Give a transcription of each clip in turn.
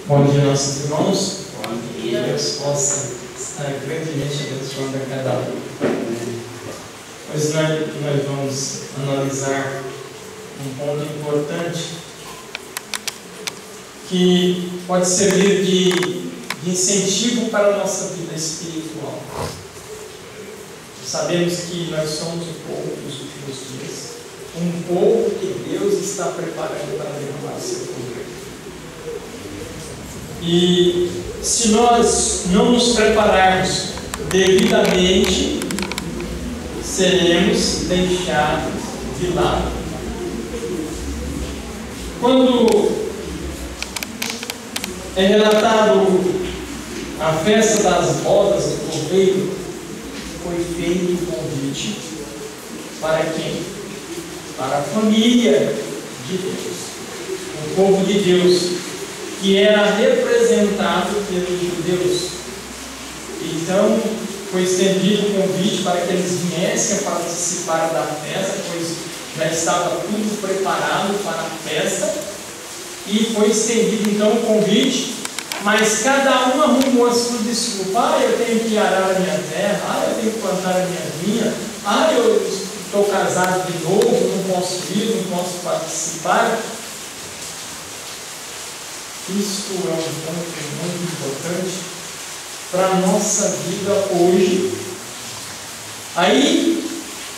Bom dia, nossos irmãos. Que Deus possa estar grandemente abençoando a cada um. Hoje nós vamos analisar um ponto importante que pode servir de incentivo para a nossa vida espiritual. Sabemos que nós somos o povo dos últimos dias, um povo que Deus está preparando para derramar o seu poder. E se nós não nos prepararmos devidamente, seremos deixados de lado. Quando é relatado a festa das bodas do cordeiro, foi feito o convite para quem? Para a família de Deus, o povo de Deus, que era representado pelos judeus. Então, foi estendido o convite para que eles viessem a participar da festa, pois já estava tudo preparado para a festa, e foi estendido então o convite, mas cada um arrumou a sua desculpa. Eu tenho que arar a minha terra, eu tenho que plantar a minha vinha, eu estou casado de novo, não posso ir, não posso participar. Isto é um ponto muito importante para a nossa vida hoje. Aí,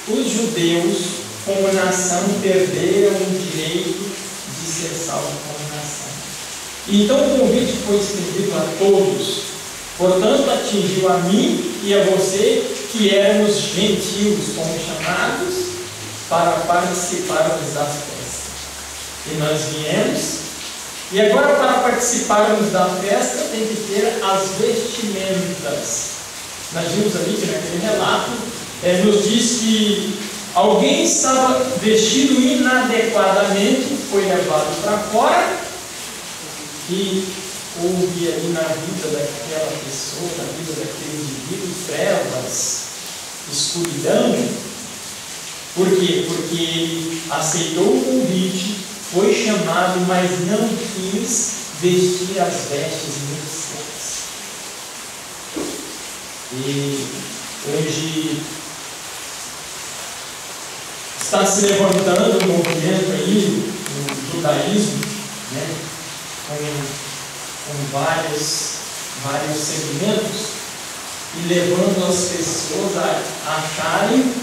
os judeus, como nação, perderam o direito de ser salvos como nação. Então, o convite foi estendido a todos. Portanto, atingiu a mim e a você, que éramos gentios, como chamados, para participarmos da festa. E nós viemos. E agora, para participarmos da festa, tem que ter as vestimentas. Nós vimos ali que naquele relato nos diz que alguém estava vestido inadequadamente, foi levado para fora, e houve ali na vida daquela pessoa, na vida daquele indivíduo, trevas, escuridão. Por quê? Porque ele aceitou o convite, foi chamado, mas não quis vestir as vestes nupciais. E hoje está se levantando um movimento aí no judaísmo, né, com vários segmentos, e levando as pessoas a acharem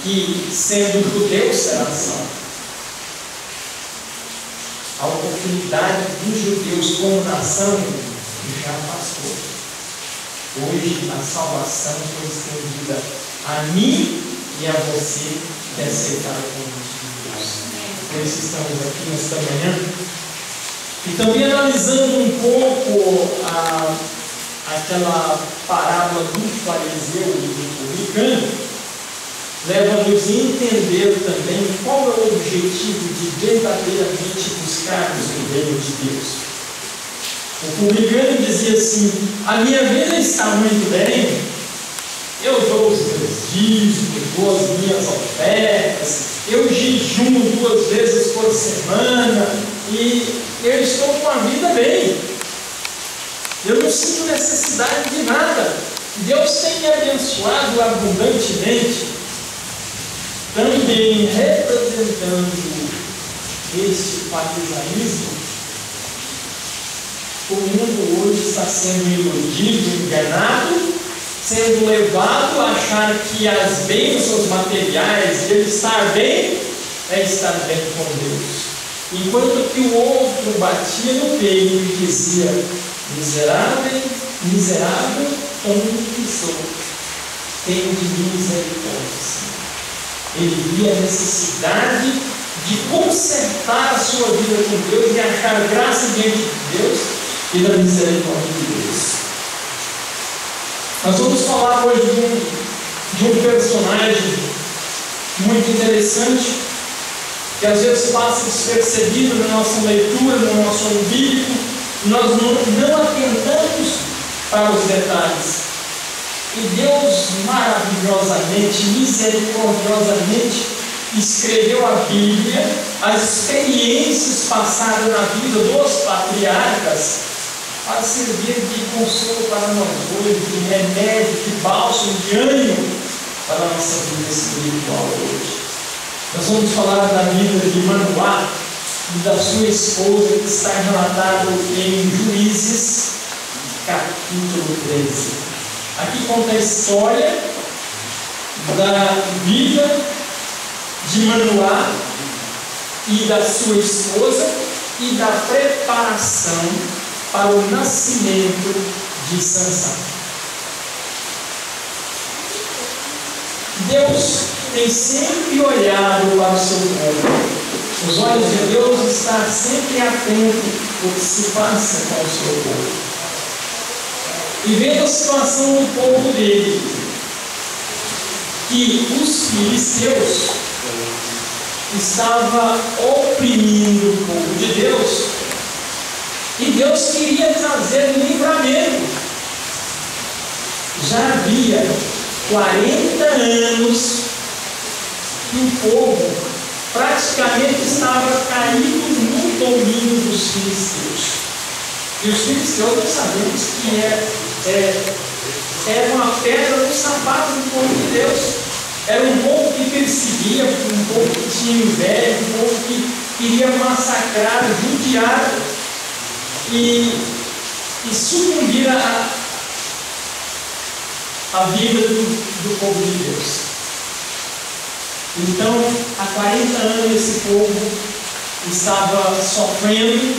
que, sendo judeu, será salvo. A oportunidade dos judeus como nação já passou. Hoje a salvação foi estendida a mim e a você que aceitaram o convite de Deus. Por isso estamos aqui nesta manhã. E também analisando um pouco aquela parábola do fariseu e do publicano, leva-nos a entender também qual é o objetivo de verdadeiramente buscarmos o reino de Deus. O publicano dizia assim: a minha vida está muito bem, eu dou os meus dízimos, dou as minhas ofertas, eu jejuo 2 vezes por semana, e eu estou com a vida bem, eu não sinto necessidade de nada, Deus tem me abençoado abundantemente. Também representando este farisaísmo, o mundo hoje está sendo iludido, enganado, sendo levado a achar que as bênçãos materiais de ele estar bem é estar bem com Deus. Enquanto que o outro batia no peito e dizia: miserável, miserável como que sou, tenho de misericórdia. Ele via a necessidade de consertar a sua vida com Deus e achar graça diante de Deus e da misericórdia de Deus. Nós vamos falar hoje de um personagem muito interessante, que às vezes passa despercebido na nossa leitura, no nosso ano bíblico, e nós não atentamos para os detalhes. E Deus maravilhosamente, misericordiosamente escreveu a Bíblia, as experiências passadas na vida dos patriarcas, para servir de consolo para nós hoje, de remédio, de bálsamo, de ânimo para a nossa vida espiritual hoje. Nós vamos falar da vida de Manoá e da sua esposa, que está relatado em Juízes, capítulo 13. Aqui conta a história da vida de Manoá e da sua esposa e da preparação para o nascimento de Sansão. Deus tem sempre olhado para o seu povo. Os olhos de Deus estão sempre atentos ao que se passa com o seu povo. E vendo a situação do povo dele, que os filisteus estavam oprimindo o povo de Deus, e Deus queria trazer livramento. Já havia 40 anos que o povo praticamente estava caído no domínio dos filisteus. E os filisteus, nós sabemos que era uma pedra no sapato do povo de Deus. Era um povo que perseguia, um povo que tinha inveja, um povo que queria massacrar, judiar e sucumbir a vida do povo de Deus. Então, há 40 anos esse povo estava sofrendo,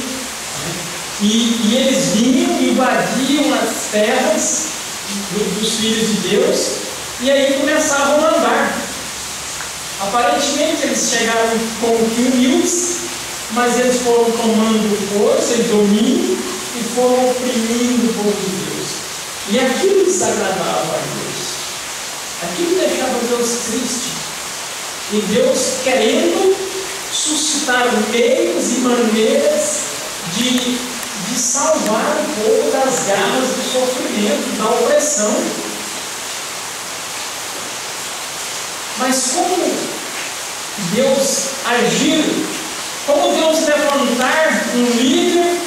e eles vinham, invadiam as terras dos filhos de Deus, e aí começavam a andar. Aparentemente eles chegaram como que humildes, mas eles foram tomando força e domínio e foram oprimindo o povo de Deus. E aquilo desagradava a Deus. Aquilo deixava Deus triste. E Deus querendo suscitar meios e maneiras de salvar o povo das garras do sofrimento, da opressão. Mas como Deus agir, como Deus levantar um líder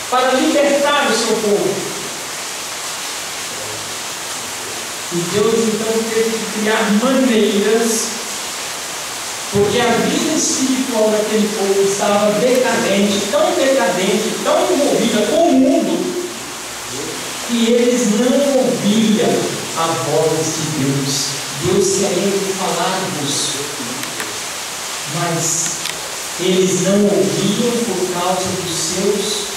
para libertar o seu povo? E Deus então teve que criar maneiras, porque a vida espiritual daquele povo estava decadente, tão envolvida com o mundo, que eles não ouviam a voz de Deus. Deus querendo falar-vos, mas eles não ouviam por causa dos seus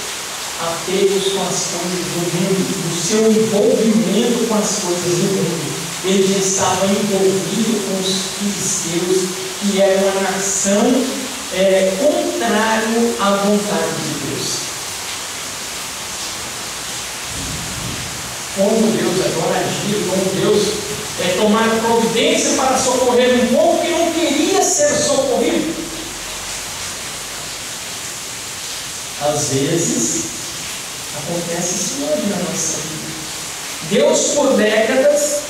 apegos com as coisas do mundo, do seu envolvimento com as coisas do mundo. Eles já estavam envolvidos com os filisteus, que era uma nação contrária à vontade de Deus. Como Deus agora agir, como Deus tomar providência para socorrer um povo que não queria ser socorrido. Às vezes acontece isso hoje na nossa vida. Deus, por décadas,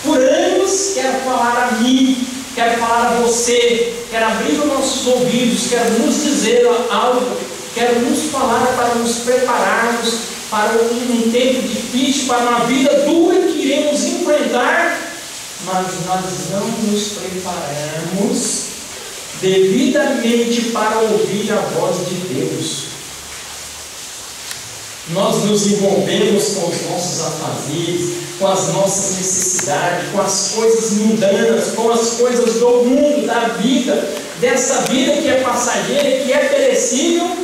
por anos, quer falar a mim, quer falar a você, quer abrir os nossos ouvidos, quer nos dizer algo, quer nos falar para nos prepararmos para um tempo difícil, para uma vida dura que iremos enfrentar, mas nós não nos preparamos devidamente para ouvir a voz de Deus. Nós nos envolvemos com os nossos afazeres, com as nossas necessidades, com as coisas mundanas, com as coisas do mundo, da vida, dessa vida que é passageira, que é perecível,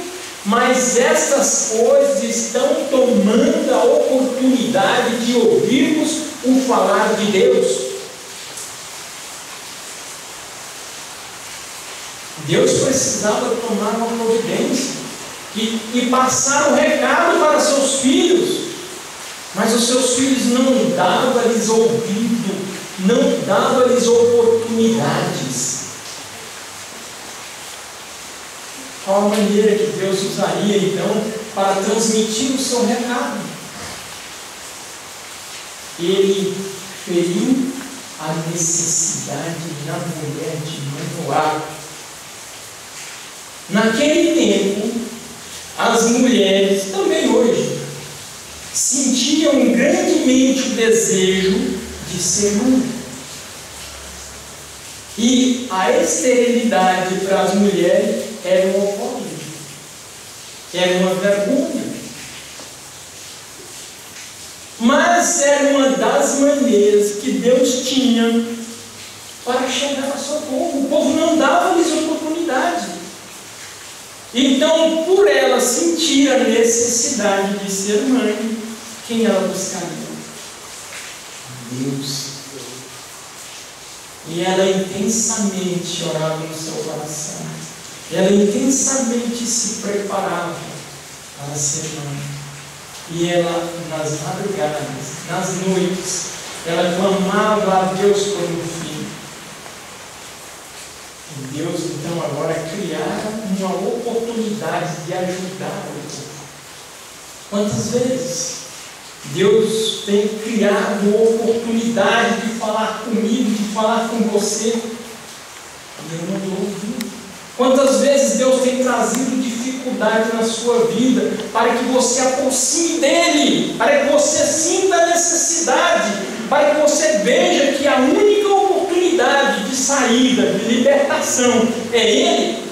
mas essas coisas estão tomando a oportunidade de ouvirmos o falar de Deus. Deus precisava tomar uma providência e passar o recado para seus filhos, mas os seus filhos não davam-lhes ouvido, não davam-lhes oportunidades. Qual a maneira que Deus usaria então para transmitir o seu recado? Ele feriu a necessidade na mulher de Manoá. Naquele tempo, as mulheres, também hoje, fortemente o desejo de ser mãe. E a esterilidade para as mulheres era um horror, era uma vergonha. Mas era uma das maneiras que Deus tinha para chegar ao seu povo. O povo não dava-lhes oportunidade. Então, por ela sentir a necessidade de ser mãe, quem ela buscaria? Deus. E ela intensamente orava no seu coração. Ela intensamente se preparava para ser mãe. E ela, nas madrugadas, nas noites, ela clamava a Deus por um filho. E Deus, então, agora criara uma oportunidade de ajudar o povo. Quantas vezes Deus tem criado uma oportunidade de falar comigo, de falar com você, e eu não estou ouvindo? Quantas vezes Deus tem trazido dificuldade na sua vida para que você aproxime dEle, para que você sinta a necessidade, para que você veja que a única oportunidade de saída, de libertação é Ele,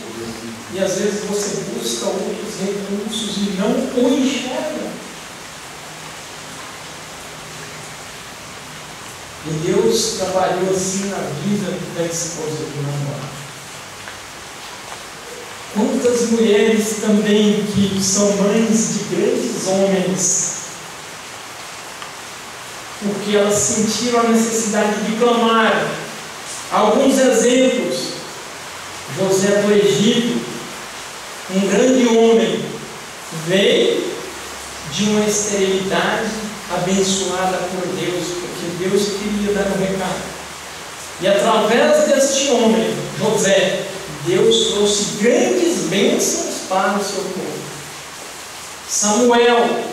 e às vezes você busca outros recursos e não o enxerga. E Deus trabalhou assim na vida da esposa do namorado. Quantas mulheres também que são mães de grandes homens, porque elas sentiram a necessidade de clamar. Alguns exemplos: José do Egito, um grande homem, veio de uma esterilidade abençoada por Deus, porque Deus queria dar um recado. E através deste homem, José, Deus trouxe grandes bênçãos para o seu povo. Samuel,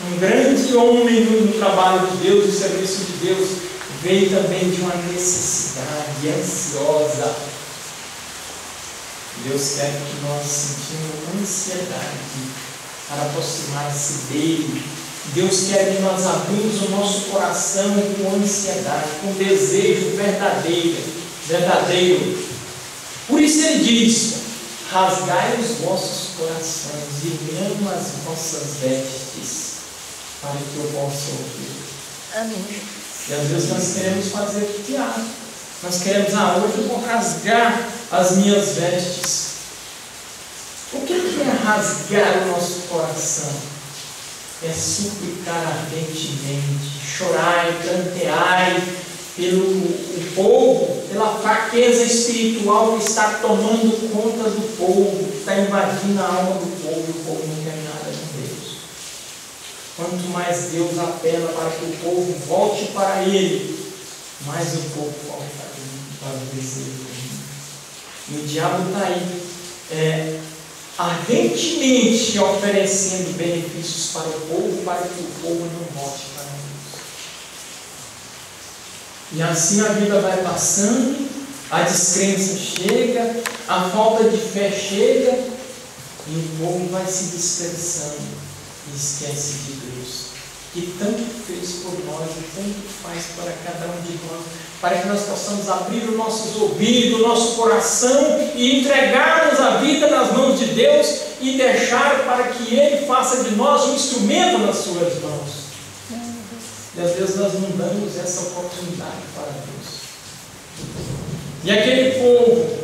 um grande homem no trabalho de Deus, no serviço de Deus, veio também de uma necessidade ansiosa. Deus quer que nós sentimos ansiedade para aproximar-se dEle. Deus quer que nós abrimos o nosso coração com ansiedade, com desejo verdadeiro. Por isso ele diz: rasgai os vossos corações e mesmo as vossas vestes, para que eu possa ouvir. Amém. E às vezes nós queremos fazer teatro. Nós queremos, hoje eu vou rasgar as minhas vestes. O que é rasgar o nosso coração? É suplicar ardentemente, chorar e plantear pelo povo, pela fraqueza espiritual que está tomando conta do povo, que está invadindo a alma do povo, e o povo não quer nada com Deus. Quanto mais Deus apela para que o povo volte para Ele, mais o povo volta para o desejo. E o diabo está aí, ardentemente oferecendo benefícios para o povo, para que o povo não volte para Deus. E assim a vida vai passando, a descrença chega, a falta de fé chega, e o povo vai se dispersando e esquece de Deus, que tanto fez por nós e tanto faz para cada um de nós, para que nós possamos abrir os nossos ouvidos, o nosso coração e entregarmos a vida nas mãos de Deus e deixar para que Ele faça de nós um instrumento nas suas mãos. E às vezes nós não damos essa oportunidade para Deus. E aquele povo,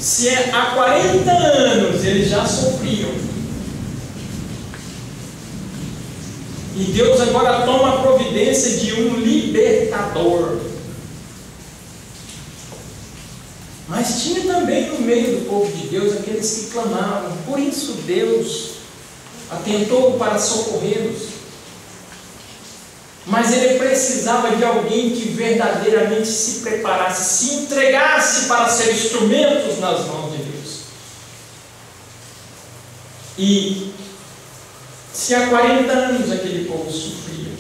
se há 40 anos eles já sofriam, e Deus agora toma a providência de um libertador. Mas tinha também no meio do povo de Deus aqueles que clamavam. Por isso Deus atentou para socorrê-los. Mas Ele precisava de alguém que verdadeiramente se preparasse, se entregasse para ser instrumentos nas mãos de Deus. E se há 40 anos aquele povo sofria,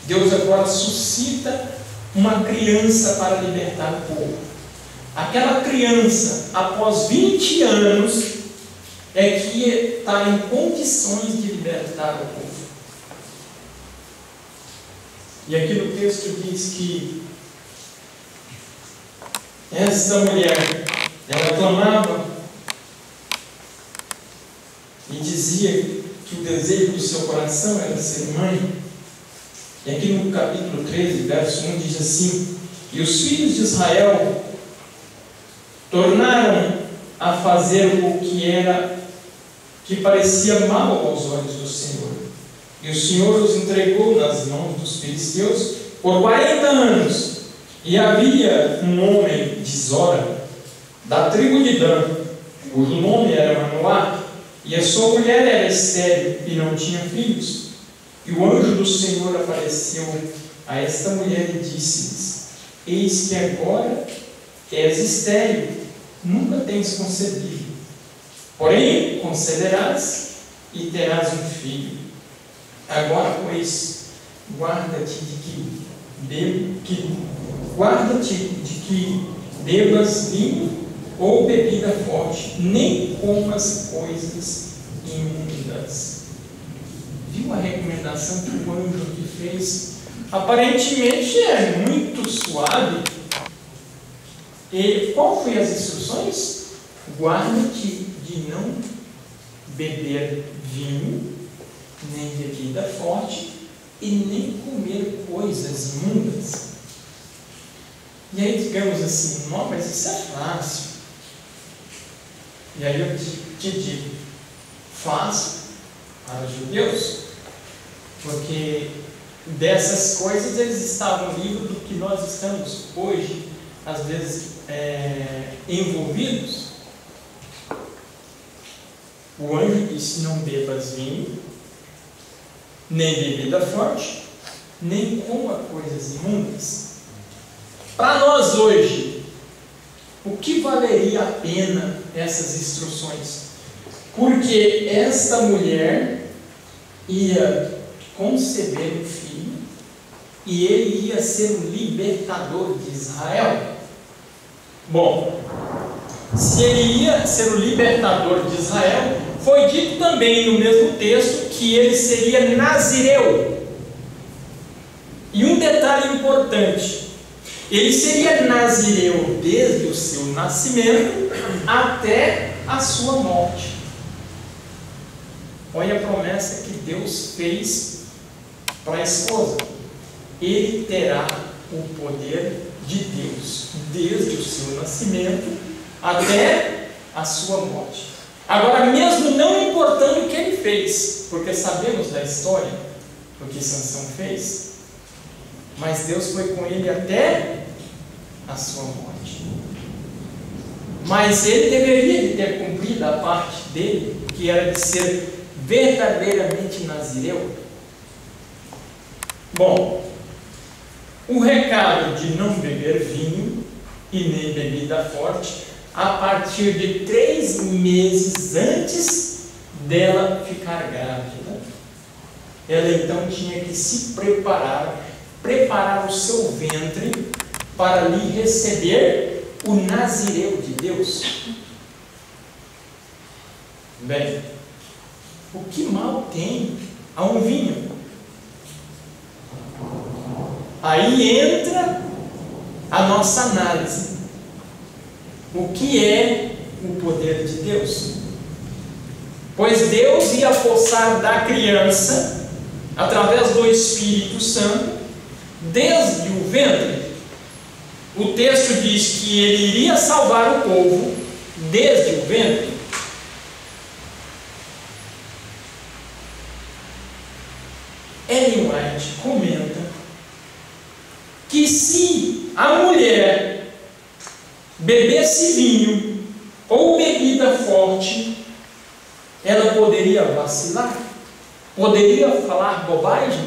Deus agora suscita uma criança para libertar o povo. Aquela criança, após 20 anos, é que está em condições de libertar o povo. E aqui no texto diz que esta mulher, ela clamava e dizia que o desejo do seu coração era ser mãe. E aqui no capítulo 13, verso 1 diz assim: e os filhos de Israel tornaram a fazer o que parecia mal aos olhos do Senhor. E o Senhor os entregou nas mãos dos filisteus por 40 anos. E havia um homem de Zora, da tribo de Dan, cujo nome era Manoá, e a sua mulher era estéril e não tinha filhos. E o anjo do Senhor apareceu a esta mulher e disse-lhes: eis que agora és estéril, nunca tens concebido. Porém, conceberás e terás um filho. Agora, pois, guarda-te de que bebas vinho ou bebida forte, nem comas coisas imundas. Viu a recomendação que o anjo aqui fez? Aparentemente é muito suave. E qual foi as instruções? Guarda-te de não beber vinho, nem bebida forte, e nem comer coisas imundas. E aí digamos assim: não, mas isso é fácil. E aí eu te digo: fácil para os judeus, porque dessas coisas eles estavam livres do que nós estamos hoje, às vezes, envolvidos. O anjo disse: não bebas vinho, nem bebida forte, nem coma coisas imundas. Para nós hoje, o que valeria a pena essas instruções? Porque esta mulher ia conceber um filho e ele ia ser o libertador de Israel. Bom, se ele ia ser o libertador de Israel, foi dito também no mesmo texto que ele seria nazireu. E um detalhe importante: ele seria nazireu desde o seu nascimento até a sua morte. Olha a promessa que Deus fez para a esposa: ele terá o poder de Deus desde o seu nascimento até a sua morte. Agora, mesmo não importando o que ele fez, porque sabemos da história do que Sansão fez, mas Deus foi com ele até a sua morte. Mas ele deveria ter cumprido a parte dele, que era de ser verdadeiramente nazireu. Bom, o recado de não beber vinho e nem bebida forte, a partir de 3 meses antes dela ficar grávida, ela então tinha que se preparar o seu ventre para lhe receber o nazireu de Deus. Bem, o que mal tem a um vinho? Aí entra a nossa análise. O que é o poder de Deus? Pois Deus ia possar da criança, através do Espírito Santo, desde o ventre. O texto diz que ele iria salvar o povo desde o ventre. Ellen White comenta que se a mulher bebesse vinho ou bebida forte, ela poderia vacilar, poderia falar bobagem,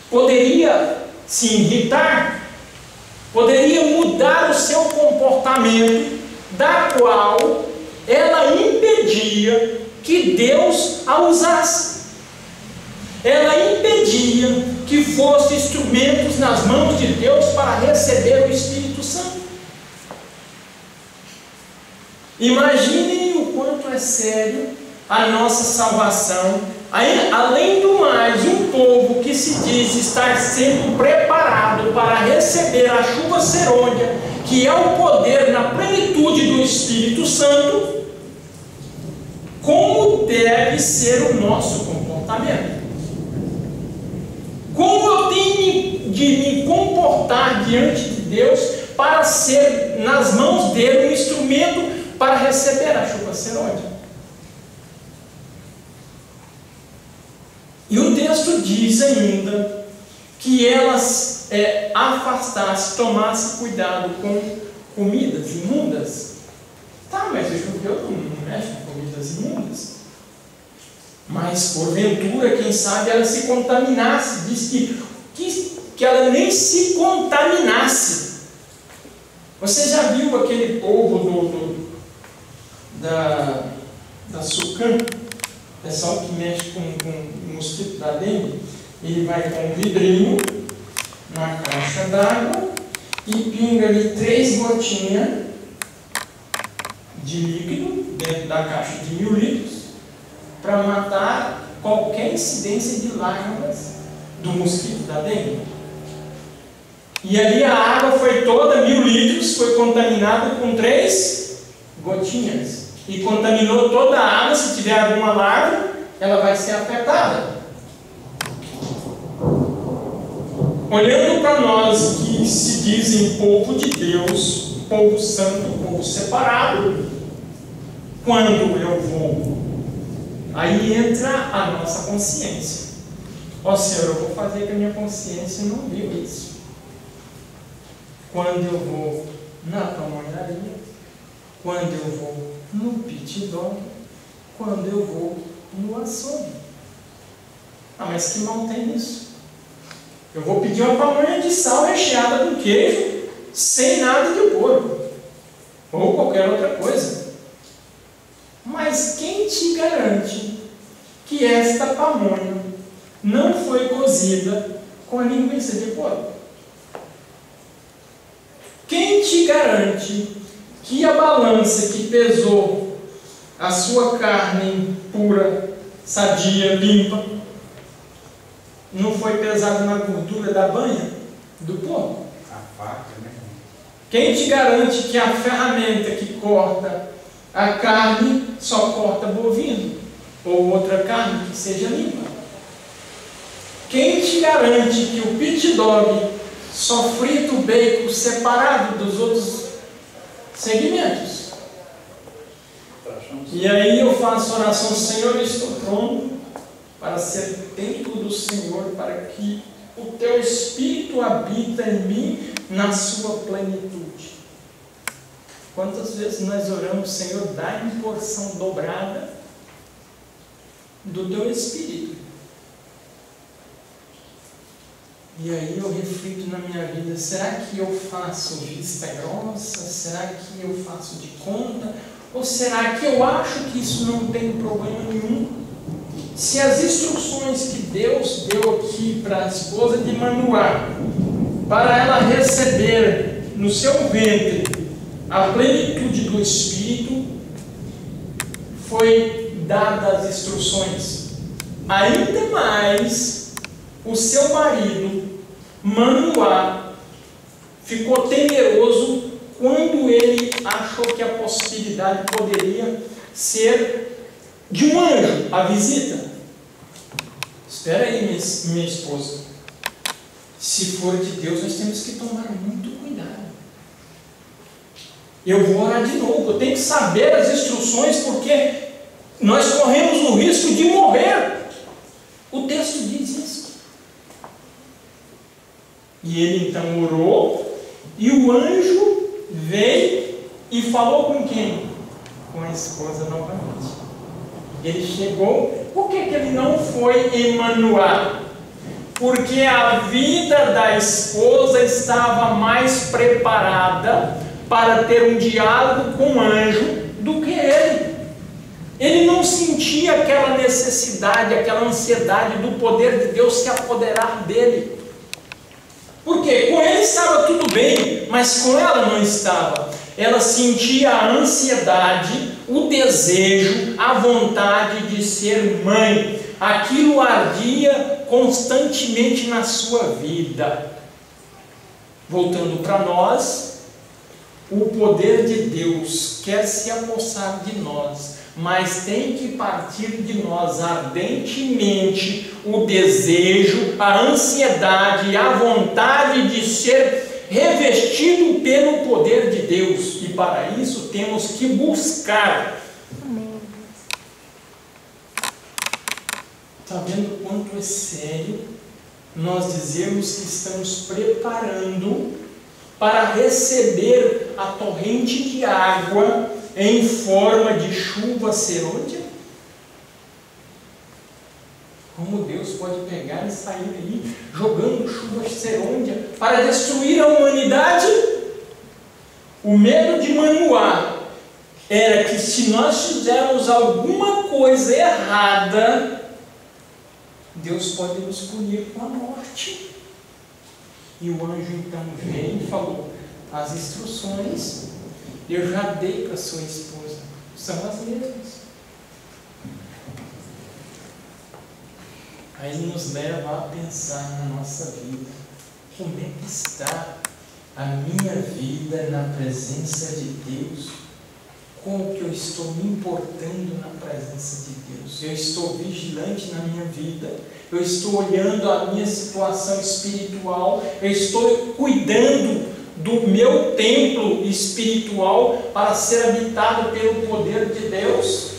poderia se irritar, poderia mudar o seu comportamento, da qual ela impedia que Deus a usasse. Ela impedia que fossem instrumentos nas mãos de Deus para receber o Espírito Santo. Imaginem o quanto é sério a nossa salvação. Além do mais, um povo que se diz estar sendo preparado para receber a chuva serôdia, que é o poder na plenitude do Espírito Santo, como deve ser o nosso comportamento? Como eu tenho de me comportar diante de Deus para ser, nas mãos dele, um instrumento para receber a chuva serôdia? E o texto diz ainda que elas afastassem, tomassem cuidado com comidas imundas. Tá, mas o judeu não mexe com comidas imundas. Mas porventura, quem sabe, ela se contaminasse. Diz que ela nem se contaminasse. Você já viu aquele povo da Sucã? O pessoal que mexe com o mosquito da dengue, ele vai com um vidrinho na caixa d'água e pinga ali 3 gotinhas de líquido dentro da caixa de 1000 litros para matar qualquer incidência de larvas do mosquito da dengue. E ali a água foi toda 1000 litros, foi contaminada com 3 gotinhas. E contaminou toda a água. Se tiver alguma larva, ela vai ser afetada. Olhando para nós que se dizem povo de Deus, povo santo, povo separado, quando eu vou, aí entra a nossa consciência. Ó Senhor, eu vou fazer que a minha consciência não viu isso. Quando eu vou na pamonharia, quando eu vou no pit dog, quando eu vou no açougue. Ah, mas que mal tem isso? Eu vou pedir uma pamonha de sal recheada com queijo, sem nada de porco, ou qualquer outra coisa. Mas quem te garante que esta pamonha não foi cozida com a linguiça de porco? Quem te garante que a balança que pesou a sua carne pura, sadia, limpa, não foi pesada na gordura da banha do porco? A faca, né? Quem te garante que a ferramenta que corta a carne só corta bovino ou outra carne que seja limpa? Quem te garante que o pit dog só frita o bacon separado dos outros segmentos? E aí eu faço oração: Senhor, eu estou pronto para ser templo do Senhor, para que o teu Espírito habita em mim na sua plenitude. Quantas vezes nós oramos: Senhor, dá-me porção dobrada do teu Espírito? E aí eu reflito na minha vida: será que eu faço vista grossa? Será que eu faço de conta? Ou será que eu acho que isso não tem problema nenhum? Se as instruções que Deus deu aqui para a esposa de Manoá, para ela receber no seu ventre a plenitude do Espírito, foi dada as instruções, ainda mais o seu marido, Manoá, ficou temeroso quando ele achou que a possibilidade poderia ser de um anjo, a visita. Espera aí, minha esposa, se for de Deus, nós temos que tomar muito cuidado. Eu vou orar de novo, eu tenho que saber as instruções, porque nós corremos o risco de morrer. O texto diz isso. E ele então orou, e o anjo veio e falou com quem? Com a esposa novamente. Ele chegou. Por que ele não foi em Manoá? Porque a vida da esposa estava mais preparada para ter um diálogo com o anjo do que ele. Ele não sentia aquela necessidade, aquela ansiedade do poder de Deus se apoderar dele. Porque com ele estava tudo bem, mas com ela não estava. Ela sentia a ansiedade, o desejo, a vontade de ser mãe. aquilo ardia constantemente na sua vida. Voltando para nós, o poder de Deus quer se apossar de nós, mas tem que partir de nós ardentemente o desejo, a ansiedade, a vontade de ser revestido pelo poder de Deus. E para isso temos que buscar. Está vendo o quanto é sério nós dizemos que estamos preparando para receber a torrente de água em forma de chuva serôdia? Como Deus pode pegar e sair aí jogando chuva serôdia para destruir a humanidade? O medo de Manoá era que se nós fizermos alguma coisa errada, Deus pode nos punir com a morte. E o anjo então veio e falou: as instruções eu já dei para sua esposa, são as mesmas. Aí nos leva a pensar na nossa vida: como é que está a minha vida na presença de Deus? Como que eu estou me importando na presença de Deus? Eu estou vigilante na minha vida? Eu estou olhando a minha situação espiritual? Eu estou cuidando do meu templo espiritual para ser habitado pelo poder de Deus?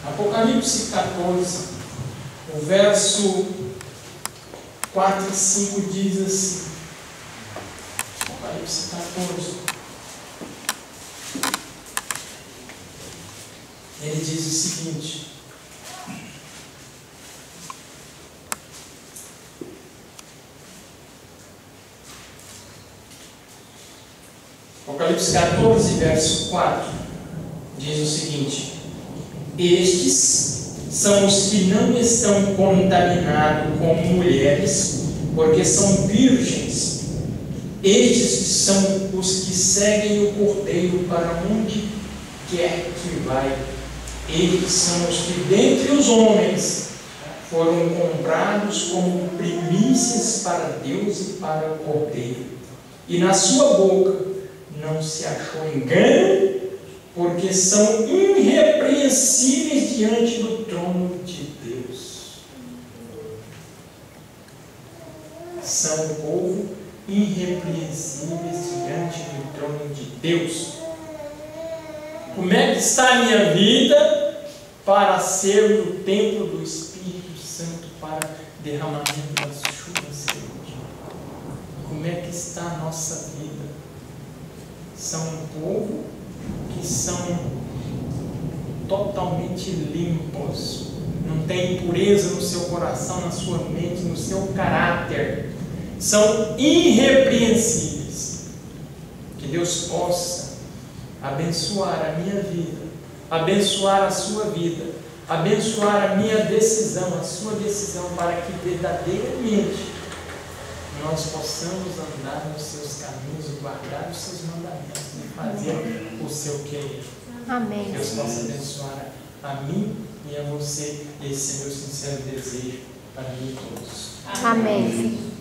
Apocalipse 14, o verso 4 e 5 diz assim. Apocalipse 14. Ele diz o seguinte: Apocalipse 14, verso 4, diz o seguinte: estes são os que não estão contaminados como mulheres, porque são virgens. Estes são os que seguem o Cordeiro para onde quer que vai. Eles são os que dentre os homens foram comprados como primícias para Deus e para o Cordeiro. E na sua boca não se achou engano, porque são irrepreensíveis diante do trono de Deus. São o povo irrepreensíveis diante do trono de Deus. Como é que está a minha vida para ser o templo do Espírito Santo para derramamento das chuvas? Como é que está a nossa vida? São um povo que são totalmente limpos, não tem impureza no seu coração, na sua mente, no seu caráter, são irrepreensíveis. Que Deus possa abençoar a minha vida, abençoar a sua vida, abençoar a minha decisão, a sua decisão, para que verdadeiramente nós possamos andar nos seus caminhos e guardar os seus mandamentos e fazer o seu querer. Amém. Deus possa abençoar a mim e a você. Esse é meu sincero desejo para mim e todos. Amém.